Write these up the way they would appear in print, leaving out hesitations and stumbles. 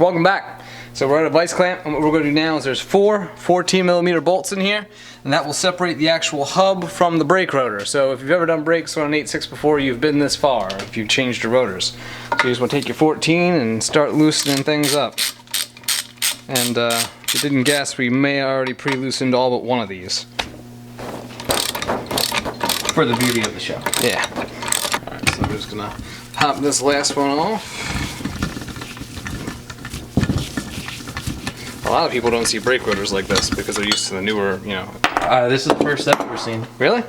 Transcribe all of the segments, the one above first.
welcome back. So we're at a vice clamp, and what we're going to do now is there's four 14mm bolts in here, and that will separate the actual hub from the brake rotor. So if you've ever done brakes on an 8.6 before, you've been this far if you've changed your rotors. So you just want to take your 14 and start loosening things up. And if you didn't guess, we may have already pre-loosened all but one of these. For the beauty of the show. Yeah. Alright, so I'm just going to pop this last one off. A lot of people don't see brake rotors like this because they're used to the newer, you know. This is the first I've ever seen. Really?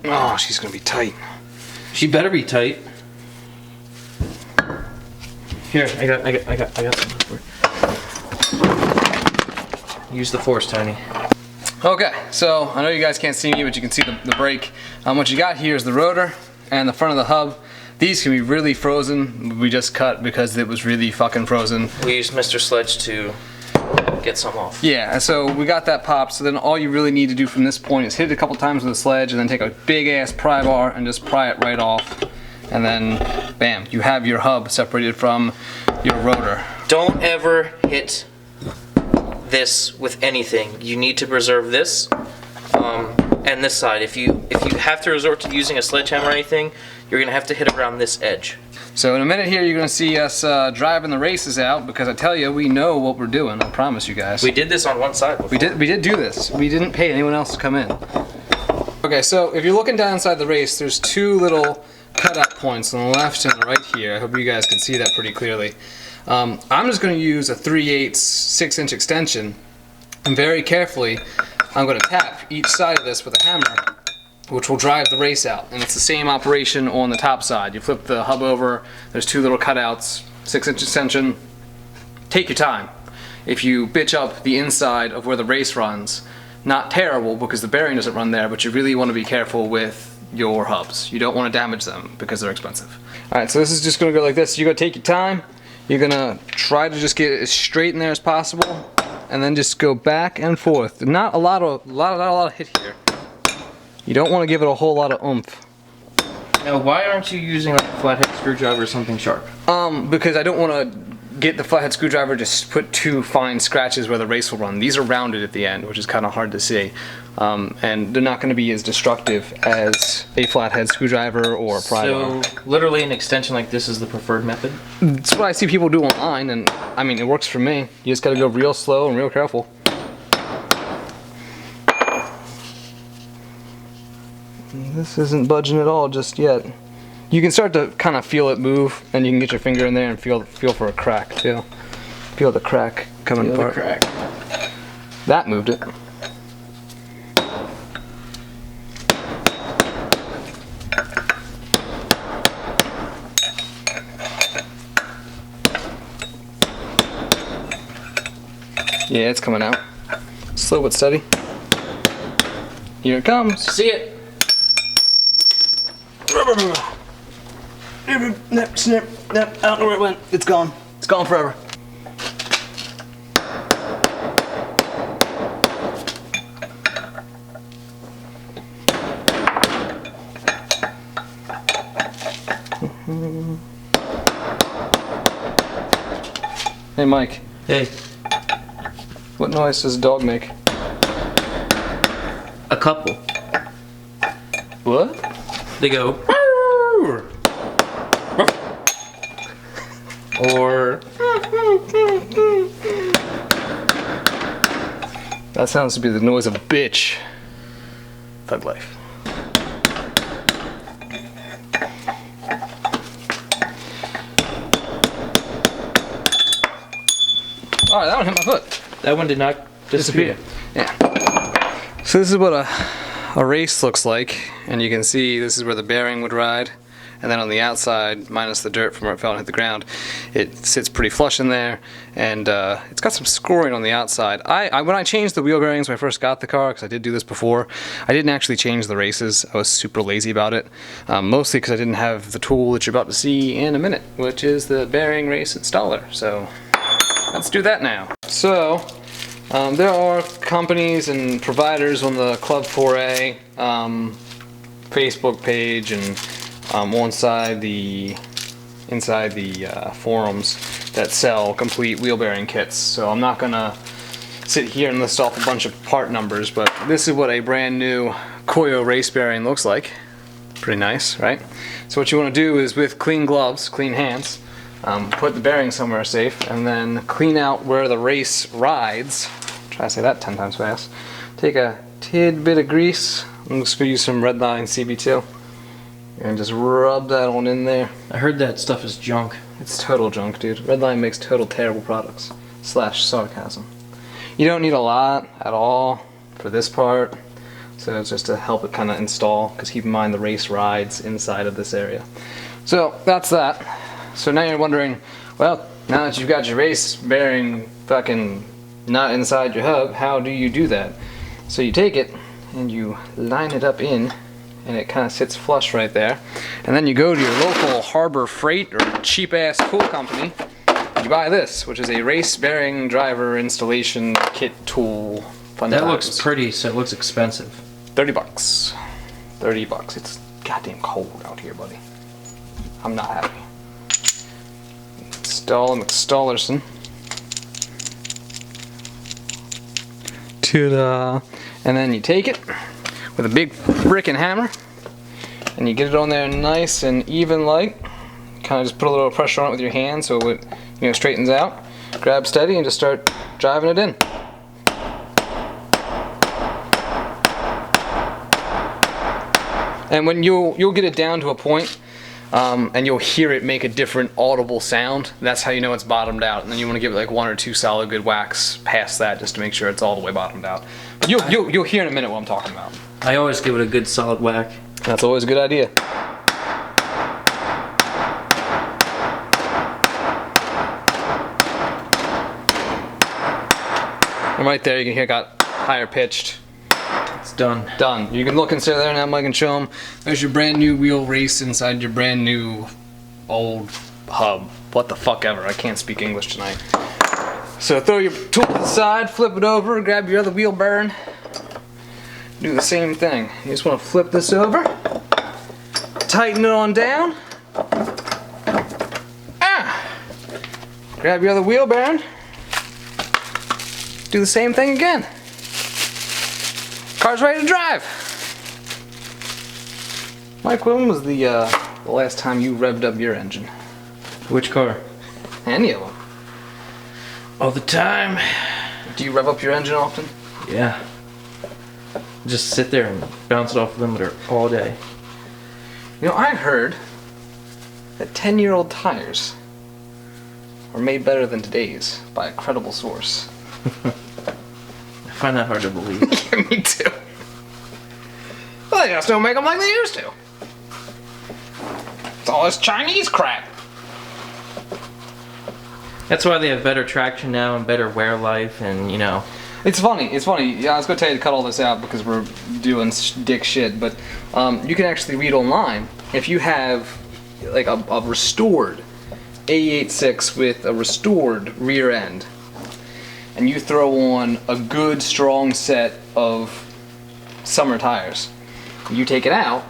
Oh, she's gonna be tight. She better be tight. Here, I got something for you. Use the force, Tony. Okay, so I know you guys can't see me, but you can see the brake. What you got here is the rotor and the front of the hub. These can be really frozen. We just cut because it was really fucking frozen. We used Mr. Sledge to get some off. Yeah, and so we got that popped, so then all you really need to do from this point is hit it a couple times with a sledge and then take a big ass pry bar and just pry it right off. And then, bam, you have your hub separated from your rotor. Don't ever hit this with anything. You need to preserve this and this side. If you have to resort to using a sledgehammer or anything, you're gonna have to hit around this edge. So in a minute here, you're gonna see us driving the races out because I tell you, we know what we're doing. I promise you guys. We did this on one side before. We did do this. We didn't pay anyone else to come in. Okay, so if you're looking down inside the race, there's two little cutout points on the left and the right here. I hope you guys can see that pretty clearly. I'm just gonna use a 3/8 6-inch extension, and very carefully, I'm gonna tap each side of this with a hammer, which will drive the race out. And it's the same operation on the top side. You flip the hub over, there's two little cutouts, 6-inch extension. Take your time. If you bitch up the inside of where the race runs, not terrible because the bearing doesn't run there, but you really want to be careful with your hubs. You don't want to damage them because they're expensive. Alright, so this is just going to go like this. You're going to take your time. You're going to try to just get it as straight in there as possible, and then just go back and forth. Not a lot of hit here. You don't want to give it a whole lot of oomph. Now, why aren't you using like a flathead screwdriver or something sharp? Because I don't want to get the flathead screwdriver just put two fine scratches where the race will run. These are rounded at the end, which is kind of hard to see. And they're not going to be as destructive as a flathead screwdriver or a pry bar. So, literally an extension like this is the preferred method? It's what I see people do online, and I mean, it works for me. You just got to go real slow and real careful. This isn't budging at all just yet. You can start to kind of feel it move, and you can get your finger in there and feel for a crack too. Feel the crack coming apart. Feel the crack. That moved it. Yeah, it's coming out. Slow but steady. Here it comes. See it. Snip, snip, snip. I don't know where it went. It's gone. It's gone forever. Hey, Mike. Hey. What noise does a dog make? A couple. What? They go. Or that sounds to be the noise of a bitch. Thug life. Alright, that one hit my foot. that one did not disappear. Yeah. So this is what a race looks like, and you can see this is where the bearing would ride. And then on the outside, minus the dirt from where it fell and hit the ground, it sits pretty flush in there, and it's got some scoring on the outside. When I changed the wheel bearings when I first got the car, because I did do this before, I didn't actually change the races. I was super lazy about it, mostly because I didn't have the tool that you're about to see in a minute, which is the bearing race installer. So let's do that now. So there are companies and providers on the Club 4A Facebook page and alongside the inside the forums that sell complete wheel bearing kits. So I'm not gonna sit here and list off a bunch of part numbers, but this is what a brand new Koyo race bearing looks like. Pretty nice, right? So what you want to do is, with clean gloves, clean hands, put the bearing somewhere safe, and then clean out where the race rides. Try to say that 10 times fast. Take a tidbit of grease. I'm just gonna use some Redline CB2 and just rub that one in there. I heard that stuff is junk. It's total junk, dude. Redline makes total terrible products. / sarcasm. You don't need a lot at all for this part, so it's just to help it kind of install, because keep in mind the race rides inside of this area. So that's that. So now you're wondering, well, now that you've got your race bearing fucking not inside your hub, how do you do that? So you take it and you line it up in, and it kind of sits flush right there. And then you go to your local Harbor Freight or cheap ass tool company. You buy this, which is a race bearing driver installation kit tool. Fun That times. looks pretty, so it looks expensive. 30 bucks. 30 bucks. It's goddamn cold out here, buddy. I'm not happy. Install McStallerson. Ta-da! And then you take it with a big frickin' hammer, and you get it on there nice and even like. Kind of just put a little pressure on it with your hand so it, you know, straightens out. Grab steady and just start driving it in. And when you'll get it down to a point, and you'll hear it make a different audible sound. That's how you know it's bottomed out. And then you want to give it like 1 or 2 solid good whacks past that, just to make sure it's all the way bottomed out. But you'll hear in a minute what I'm talking about. I always give it a good solid whack. That's always a good idea. And right there, you can hear it got higher pitched. It's done. Done. You can look and sit there now, Mike, and show them. There's your brand new wheel race inside your brand new old hub. What the fuck ever. I can't speak English tonight. So throw your tool to the side, flip it over, grab your other wheel bearing. Do the same thing. You just want to flip this over, tighten it on down. Grab your other wheel bearing. Do the same thing again. Car's ready to drive. Mike, when was the last time you revved up your engine? Which car? Any of them. All the time. Do you rev up your engine often? Yeah. Just sit there and bounce it off the limiter all day. You know, I heard that 10-year-old tires are made better than today's by a credible source. I find that hard to believe. Yeah, me too. Well, they just don't make them like they used to. It's all this Chinese crap. That's why they have better traction now and better wear life, and you know. It's funny. Yeah, I was going to tell you to cut all this out because we're doing dick shit, but you can actually read online. If you have like a restored AE86 with a restored rear end, and you throw on a good strong set of summer tires, you take it out,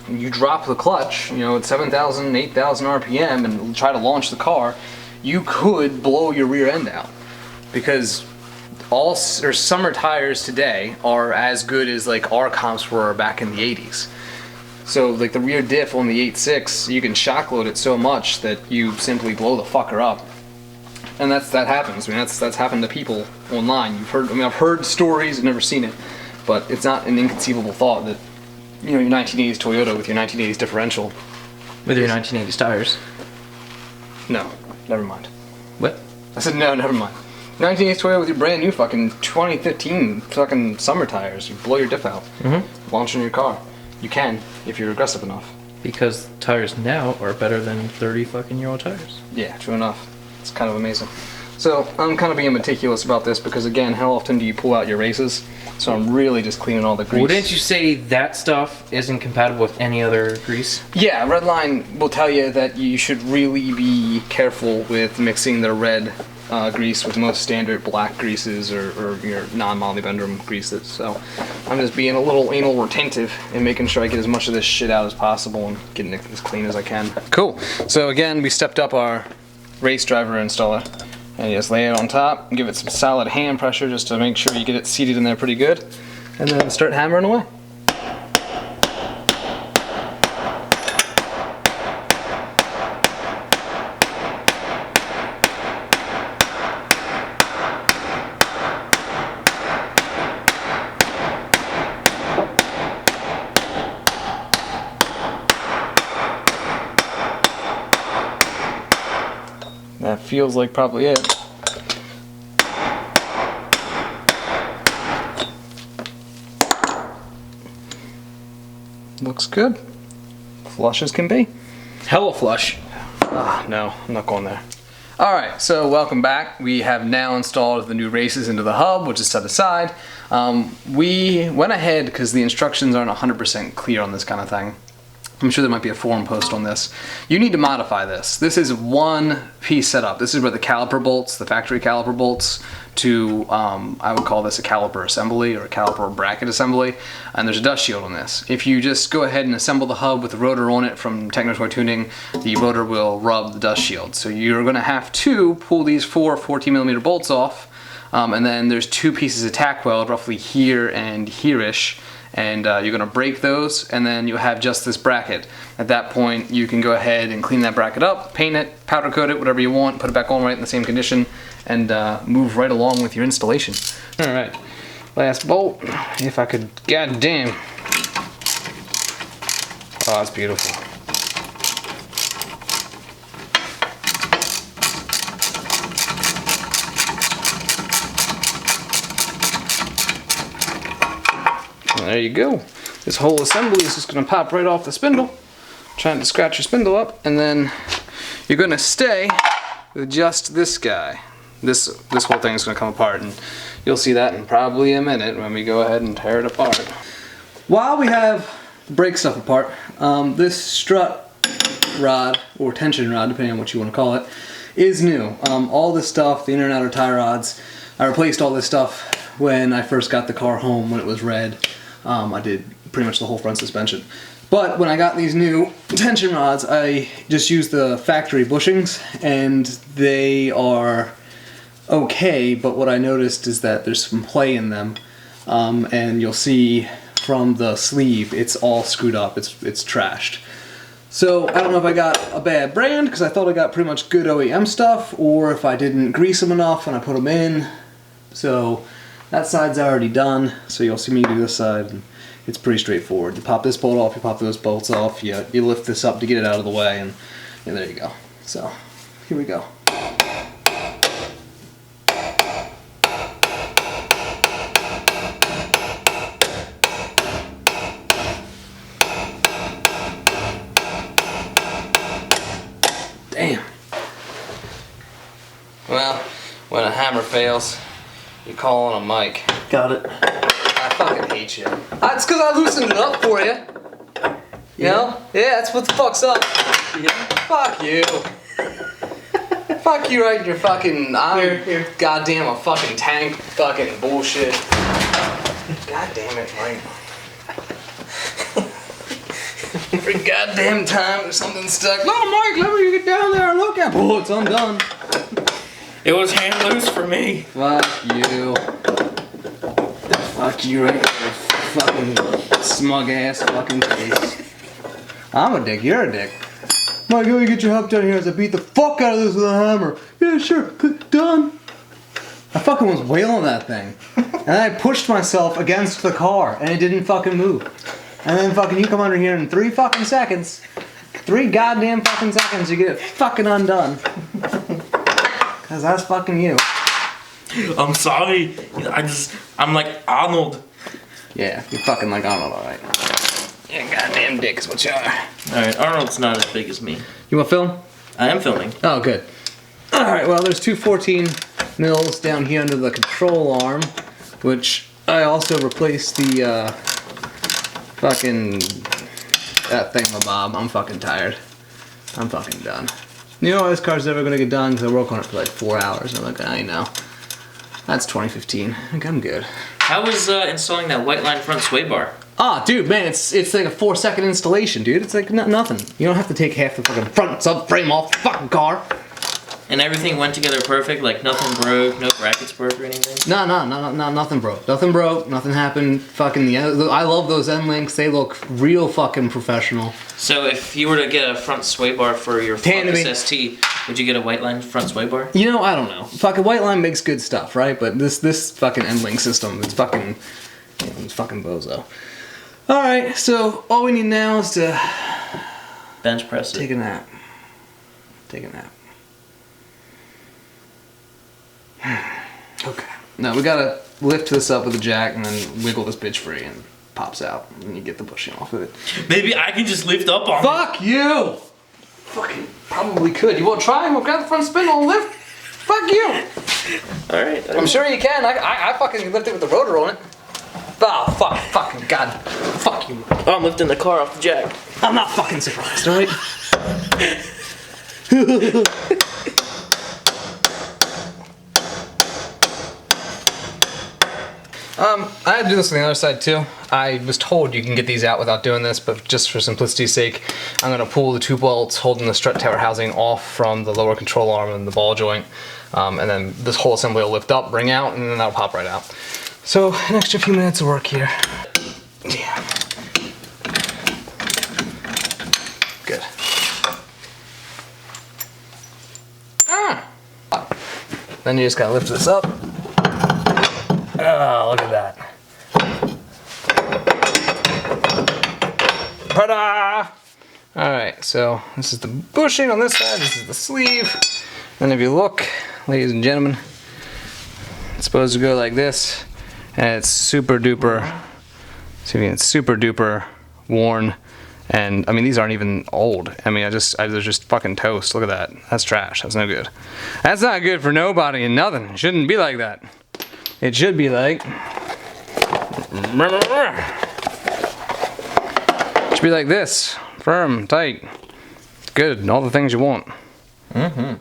and you drop the clutch, you know, at 7,000, 8,000 RPM, and try to launch the car, you could blow your rear end out, because summer tires today are as good as like our comps were back in the 80s. So like the rear diff on the 8.6, you can shock load it so much that you simply blow the fucker up. And that happens. I mean, that's happened to people online. I've heard stories, I've never seen it, but it's not an inconceivable thought that, you know, your 1980s Toyota with your 1980s differential. With your 1980s tires. No, never mind. What? I said no, never mind. 1980s Toyota with your brand new fucking 2015 fucking summer tires. You blow your diff out. Mm-hmm. Launch on your car. You can, if you're aggressive enough. Because tires now are better than 30 fucking year old tires. Yeah, true enough. It's kind of amazing. So I'm kind of being meticulous about this because, again, how often do you pull out your races? So I'm really just cleaning all the grease. Wouldn't you say that stuff isn't compatible with any other grease? Yeah, Redline will tell you that you should really be careful with mixing the red grease with most standard black greases or your non-Molly Bendrum greases. So I'm just being a little anal retentive and making sure I get as much of this shit out as possible and getting it as clean as I can. Cool. So again, we stepped up our race driver installer. And you just lay it on top, give it some solid hand pressure just to make sure you get it seated in there pretty good. And then start hammering away. That feels like probably it. Looks good. Flush as can be. Hella flush. Ah, no, I'm not going there. Alright, so welcome back. We have now installed the new races into the hub, which is set aside. We went ahead, because the instructions aren't 100% clear on this kind of thing. I'm sure there might be a forum post on this. You need to modify this. This is one piece setup. This is where the caliper bolts, the factory caliper bolts, to, I would call this a caliper assembly or a caliper bracket assembly, and there's a dust shield on this. If you just go ahead and assemble the hub with the rotor on it from Techno-Toy Tuning, the rotor will rub the dust shield. So you're gonna have to pull these 4 14mm bolts off, and then there's 2 pieces of tack weld roughly here and here-ish, and you're going to break those, and then you have just this bracket. At that point, you can go ahead and clean that bracket up, paint it, powder coat it, whatever you want, put it back on right in the same condition, and move right along with your installation. Alright, last bolt, if I could, goddamn. Oh, that's beautiful. There you go. This whole assembly is just going to pop right off the spindle. Trying to scratch your spindle up, and then you're going to stay with just this guy. This whole thing is going to come apart, and you'll see that in probably a minute when we go ahead and tear it apart. While we have the brake stuff apart, this strut rod, or tension rod, depending on what you want to call it, is new. All this stuff, the inner and outer tie rods, I replaced all this stuff when I first got the car home when it was red. I did pretty much the whole front suspension. But when I got these new tension rods, I just used the factory bushings, and they are okay, but what I noticed is that there's some play in them, and you'll see from the sleeve, it's all screwed up, it's trashed. So I don't know if I got a bad brand, because I thought I got pretty much good OEM stuff, or if I didn't grease them enough when I put them in. So that side's already done, so you'll see me do this side, and it's pretty straightforward. You pop this bolt off, you pop those bolts off, you lift this up to get it out of the way, and there you go. So, here we go. Damn. Well, when a hammer fails, you call on a mic. Got it. I fucking hate you. It's because I loosened it up for you. You know? Yeah, that's what the fuck's up. Yeah. Fuck you. Fuck you right in your fucking... Here. Goddamn a fucking tank fucking bullshit. God damn it, Mike. Every goddamn time there's something stuck. No, Mike, let me get down there and look at it. Oh, it's undone. It was hand loose for me. Fuck you. Fuck you right in your fucking smug ass fucking face. I'm a dick, you're a dick. Mike, go get your help down here as I beat the fuck out of this with a hammer. Yeah, sure, done. I fucking was wailing that thing. And I pushed myself against the car and it didn't fucking move. And then fucking you come under here in 3 fucking seconds. 3 goddamn fucking seconds you get it fucking undone. Cause that's fucking you. I'm sorry. I'm like Arnold. Yeah, you're fucking like Arnold, alright. Yeah, goddamn dick is what you are. Alright, Arnold's not as big as me. You want film? I am filming. Oh, good. Alright, well, there's 2 14 mils down here under the control arm, which I also replaced the, fucking, that thingamabob. I'm fucking tired. I'm fucking done. You know this car's never gonna get done because I work on it for like 4 hours. I'm like, I know. That's 2015. I think I'm good. How was installing that white line front sway bar? Ah, dude, man, it's like a 4-second installation, dude. It's like nothing. You don't have to take half the fucking front subframe off the fucking car. And everything went together perfect, like nothing broke, no brackets broke or anything? No, nothing broke. Nothing broke, nothing happened. Fucking, I love those end links. They look real fucking professional. So if you were to get a front sway bar for your Focus ST, would you get a white line front sway bar? You know, I don't know. Fucking white line makes good stuff, right? But this fucking end link system, it's fucking, it's fucking bozo. All right, so all we need now is to bench press it. Take a nap. Take a nap. Okay. Now we gotta lift this up with a jack and then wiggle this bitch free and it pops out and you get the bushing off of it. Maybe I can just lift up on it. Fuck you! Fucking probably could. You wanna try? We'll grab the front spindle and lift? Fuck you! Alright. I'm sure you can. I fucking lift it with the rotor on it. Oh, fuck. Fucking God. Fuck you. Oh, I'm lifting the car off the jack. I'm not fucking surprised, alright? I had to do this on the other side too. I was told you can get these out without doing this, but just for simplicity's sake, I'm going to pull the 2 bolts holding the strut tower housing off from the lower control arm and the ball joint, and then this whole assembly will lift up, bring out, and then that'll pop right out. So, an extra few minutes of work here. Yeah. Good. Ah! Then you just gotta lift this up. Oh, look at that. Ta-da! Alright, so this is the bushing on this side, this is the sleeve. And if you look, ladies and gentlemen, it's supposed to go like this. And it's super duper, see if you can, super duper worn. And I mean, these aren't even old. I mean, they're just fucking toast. Look at that. That's trash. That's no good. That's not good for nobody and nothing. It shouldn't be like that. It should be like, it should be like this. Firm, tight, good, all the things you want. Mm-hmm.